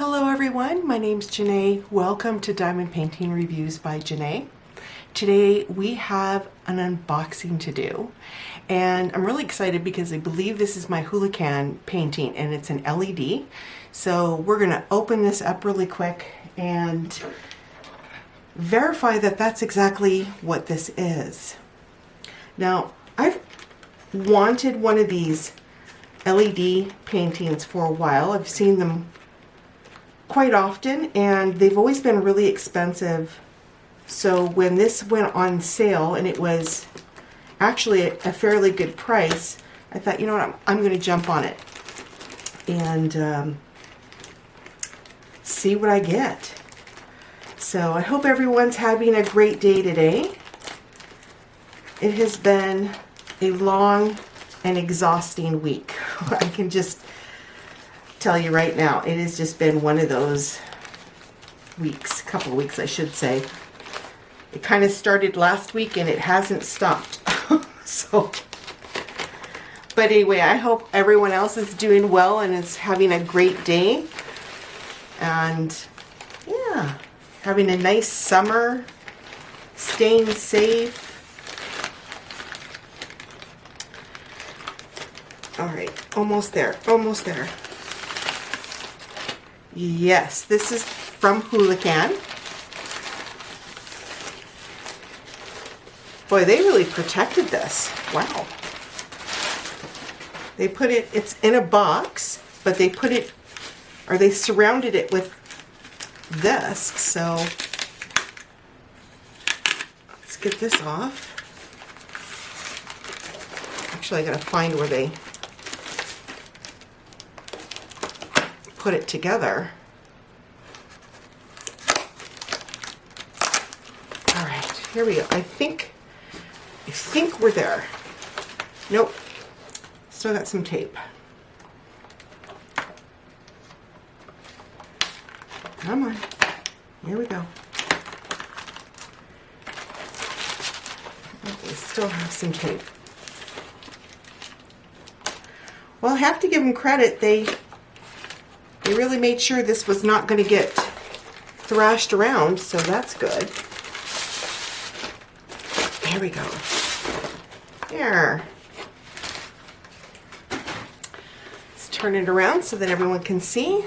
Hello everyone, my name's Jene. Welcome to Diamond Painting Reviews by Jene. Today we have an unboxing to do, and I'm really excited because I believe this is my Hulacan painting and it's an LED. So we're going to open this up really quick and verify that that's exactly what this is. Now, I've wanted one of these LED paintings for a while. I've seen them quite often and they've always been really expensive. So when this went on sale and it was actually a fairly good price, I thought, you know what, I'm going to jump on it and see what I get. So I hope everyone's having a great day today. It has been a long and exhausting week. I can just tell you right now, it has just been one of those weeks, couple of weeks I should say. It kind of started last week and it hasn't stopped. But anyway, I hope everyone else is doing well and is having a great day. And yeah, having a nice summer, staying safe. All right, almost there, almost there. Yes, this is from Hulacan. Boy, they really protected this. Wow. They put it, it's in a box, but they put it, or they surrounded it with this. So let's get this off. Actually, I gotta find where they put it together. All right, here we go. I think we're there. Nope, still got some tape. Come on, here we go. Oh, we still have some tape. Well, I have to give them credit. They really made sure this was not going to get thrashed around, so that's good. There we go. There. Let's turn it around so that everyone can see.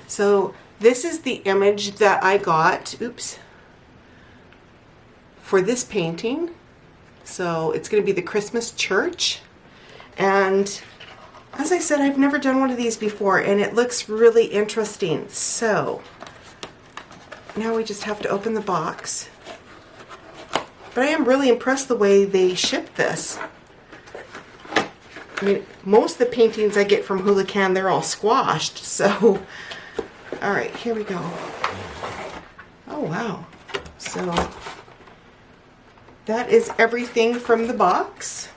So this is the image that I got, oops, for this painting. So it's going to be the Christmas church. And as I said, I've never done one of these before and it looks really interesting. So now we just have to open the box. But I am really impressed the way they ship this. I mean, most of the paintings I get from Hulacan, they're all squashed. So, all right, here we go. Oh, wow. So that is everything from the box.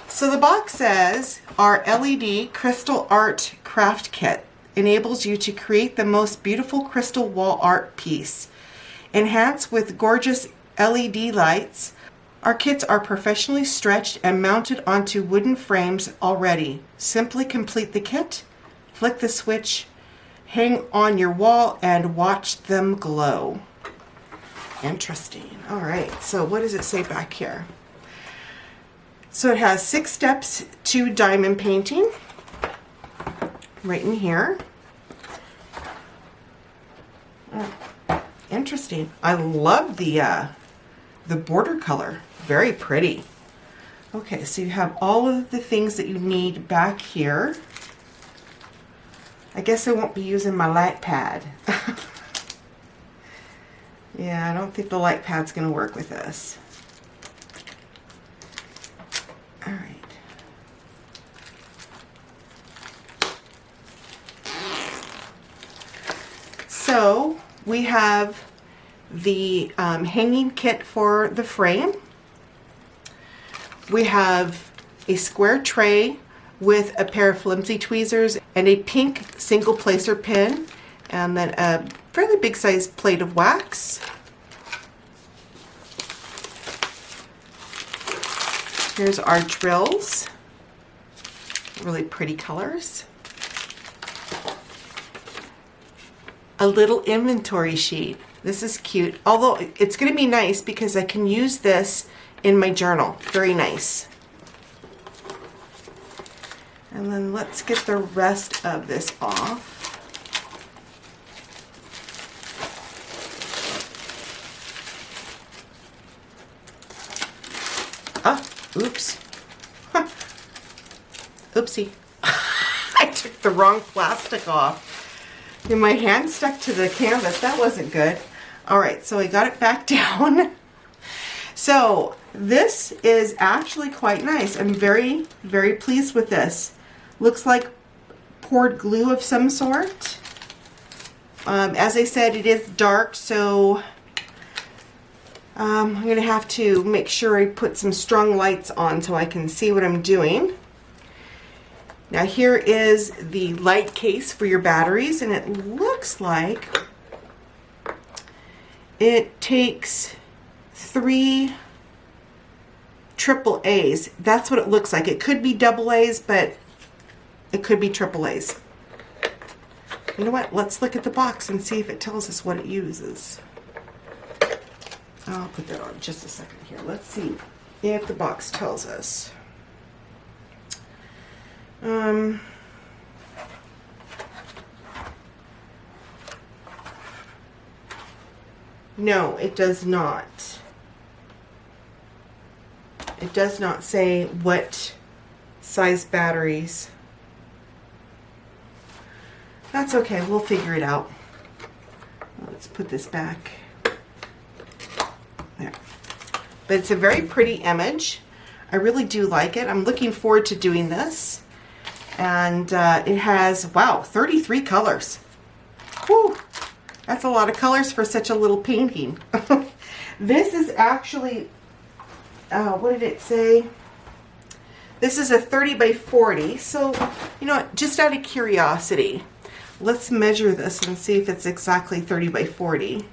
So the box says, our LED Crystal Art Craft Kit enables you to create the most beautiful crystal wall art piece. Enhanced with gorgeous LED lights, our kits are professionally stretched and mounted onto wooden frames already. Simply complete the kit, flick the switch, hang on your wall, and watch them glow. Interesting. All right, so what does it say back here? So it has 6 steps to diamond painting, right in here. Oh, interesting. I love the border color. Very pretty. Okay, so you have all of the things that you need back here. I guess I won't be using my light pad. Yeah, I don't think the light pad's going to work with this. All right. So we have the hanging kit for the frame. We have a square tray with a pair of flimsy tweezers and a pink single placer pin, and then a fairly big size plate of wax. Here's our drills. really pretty colors. a little inventory sheet. This is cute. Although it's going to be nice because I can use this in my journal. Very nice. And then let's get the rest of this off. Ah, oops. Huh. Oopsie. I took the wrong plastic off. And my hand stuck to the canvas. That wasn't good. All right, so I got it back down. So this is actually quite nice. I'm very, very pleased with this. Looks like poured glue of some sort. As I said, it is dark, so I'm going to have to make sure I put some strung lights on so I can see what I'm doing. Now here is the light case for your batteries, and it looks like it takes 3 AAAs. That's what it looks like. It could be AA's, but it could be AAA's. You know what? Let's look at the box and see if it tells us what it uses. I'll put that on just a second here. Let's see if the box tells us. No, it does not. It does not say what size batteries. That's okay, we'll figure it out. Let's put this back. There. But it's a very pretty image. I really do like it. I'm looking forward to doing this. And it has, wow, 33 colors. Whew, that's a lot of colors for such a little painting. This is actually, what did it say? This is a 30 by 40. So, you know what, just out of curiosity, let's measure this and see if it's exactly 30 by 40.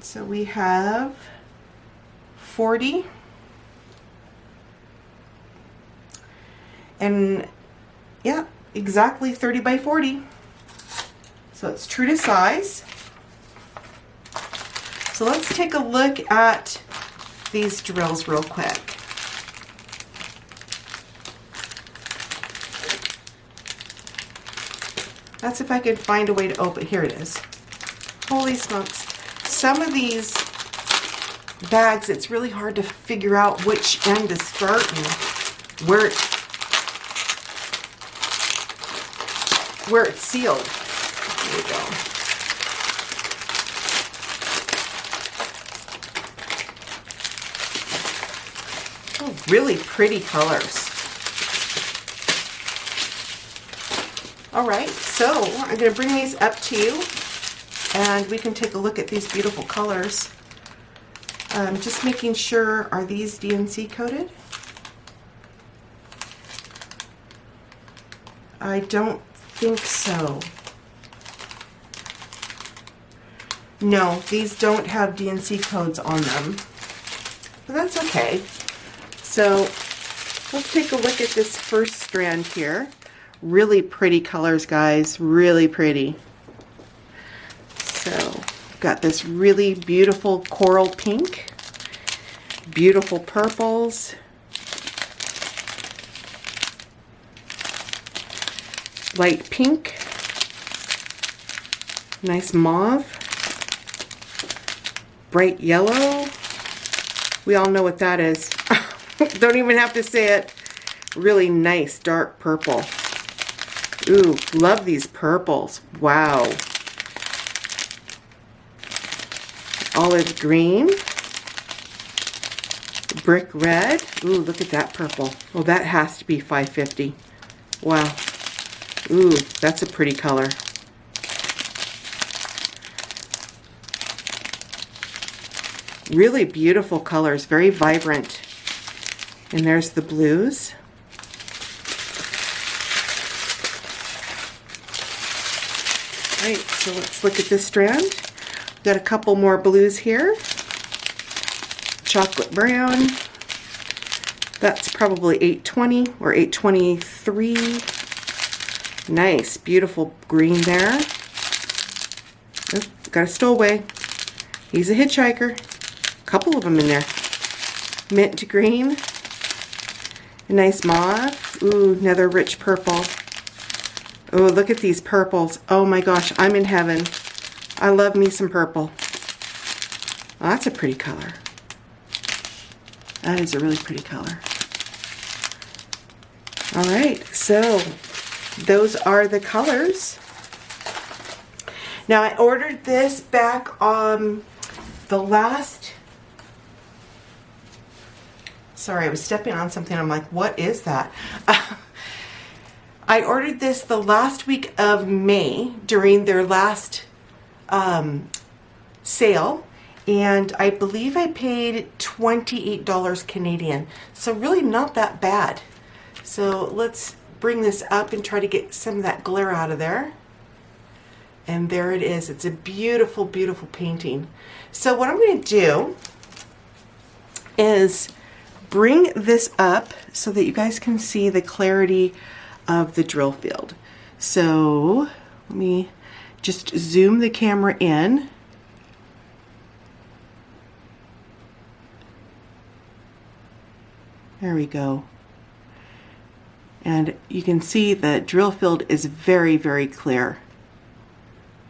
So we have 40. And yeah, exactly 30 by 40. So it's true to size. So let's take a look at these drills real quick. That's if I could find a way to open. Here it is. Holy smokes. Some of these bags, it's really hard to figure out which end to start and where it's sealed. There we go. Oh, really pretty colors. All right, so I'm going to bring these up to you and we can take a look at these beautiful colors. Just making sure, are these DNC coated? I don't think so. No, these don't have DNC codes on them, but that's okay. So let's take a look at this first strand here. Really pretty colors, guys, really pretty. So got this really beautiful coral pink, beautiful purples, light pink, nice mauve, bright yellow. We all know what that is. Don't even have to say it. Really nice dark purple. Ooh, love these purples. Wow. Olive green. Brick red. Ooh, look at that purple. Oh, that has to be 550. Wow. Ooh, that's a pretty color. Really beautiful colors, very vibrant. And there's the blues. All right, so let's look at this strand. Got a couple more blues here. Chocolate brown. That's probably 820 or 823. Nice, beautiful green there. Oh, got a stowaway. He's a hitchhiker. A couple of them in there. Mint green. A nice mauve. Ooh, another rich purple. Oh, look at these purples. Oh my gosh, I'm in heaven. I love me some purple. Oh, that's a pretty color. That is a really pretty color. All right, so those are the colors. Now I ordered this back on the last, sorry, I was stepping on something. I'm like, what is that? I ordered this the last week of May during their last sale, and I believe I paid $28 Canadian. So really not that bad. So let's bring this up and try to get some of that glare out of there. And there it is. It's a beautiful, beautiful painting. So what I'm going to do is bring this up so that you guys can see the clarity of the drill field. So let me just zoom the camera in. There we go. And you can see the drill field is very, very clear.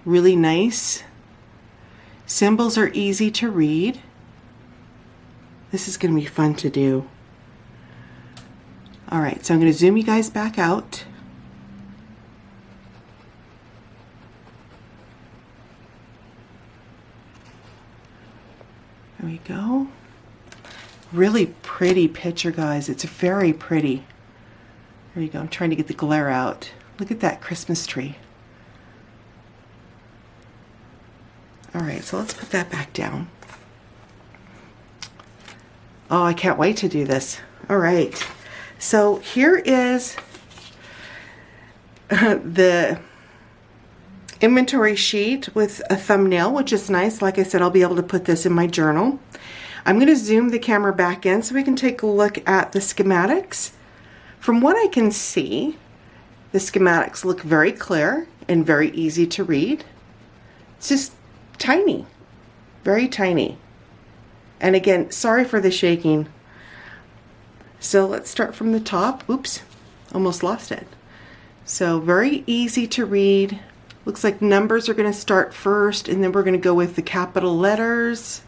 Really nice. Symbols are easy to read. This is going to be fun to do. All right, so I'm going to zoom you guys back out. There we go. Really pretty picture, guys. It's very pretty. There you go. I'm trying to get the glare out. Look at that Christmas tree. All right, so let's put that back down. Oh, I can't wait to do this. All right. So here is the inventory sheet with a thumbnail, which is nice. Like I said, I'll be able to put this in my journal. I'm going to zoom the camera back in so we can take a look at the schematics. From what I can see, the schematics look very clear and very easy to read. It's just tiny, very tiny. And again, sorry for the shaking. So let's start from the top. Oops, almost lost it. So very easy to read. Looks like numbers are going to start first, and then we're going to go with the capital letters.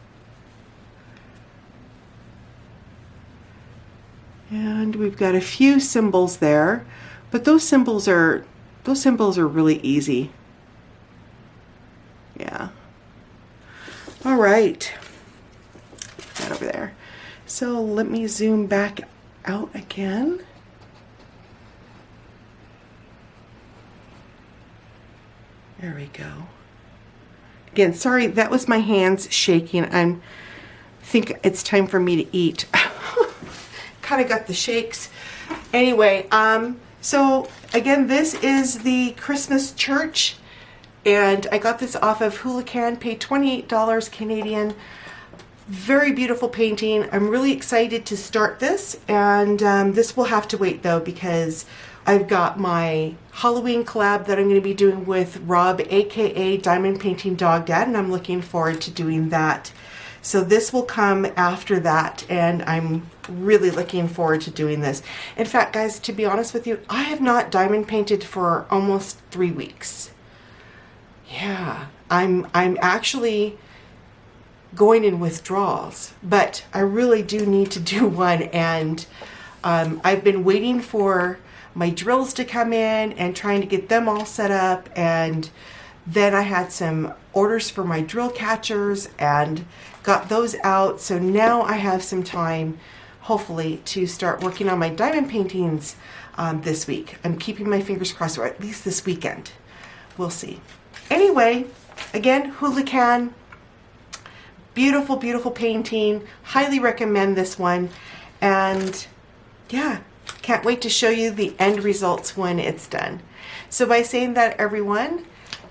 And we've got a few symbols there, but those symbols are really easy. Yeah. All right. Put that over there. So let me zoom back out again. There we go. Again, sorry, that was my hands shaking. I think it's time for me to eat. Kind of got the shakes. Anyway, so again, this is the Christmas church, and I got this off of Houlihan, paid $28 Canadian. Very beautiful painting. I'm really excited to start this, and this will have to wait though, because I've got my Halloween collab that I'm going to be doing with Rob, aka Diamond Painting Dog Dad, and I'm looking forward to doing that. So this will come after that, and I'm really looking forward to doing this. In fact, guys, to be honest with you, I have not diamond painted for almost 3 weeks. Yeah, I'm actually going in withdrawals, but I really do need to do one, and I've been waiting for my drills to come in and trying to get them all set up, and then I had some orders for my drill catchers and got those out, so now I have some time, hopefully, to start working on my diamond paintings this week. I'm keeping my fingers crossed, or at least this weekend. We'll see. Anyway, again, Houlihan, beautiful, beautiful painting. Highly recommend this one. And yeah, can't wait to show you the end results when it's done. So by saying that, everyone,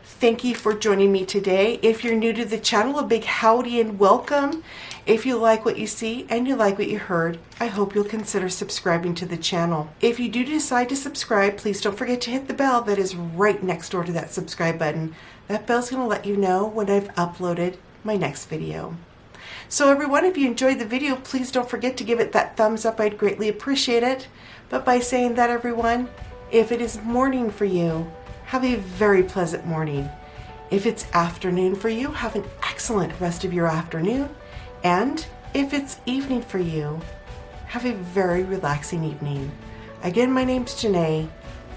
thank you for joining me today. If you're new to the channel, a big howdy and welcome. If you like what you see and you like what you heard, I hope you'll consider subscribing to the channel. If you do decide to subscribe, please don't forget to hit the bell that is right next door to that subscribe button. That bell's going to let you know when I've uploaded my next video. So everyone, if you enjoyed the video, please don't forget to give it that thumbs up. I'd greatly appreciate it. But by saying that, everyone, if it is morning for you, have a very pleasant morning. If it's afternoon for you, have an excellent rest of your afternoon. And if it's evening for you, have a very relaxing evening. Again, my name's Jene.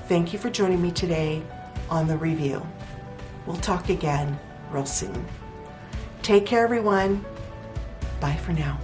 Thank you for joining me today on the review. We'll talk again real soon. Take care, everyone. Bye for now.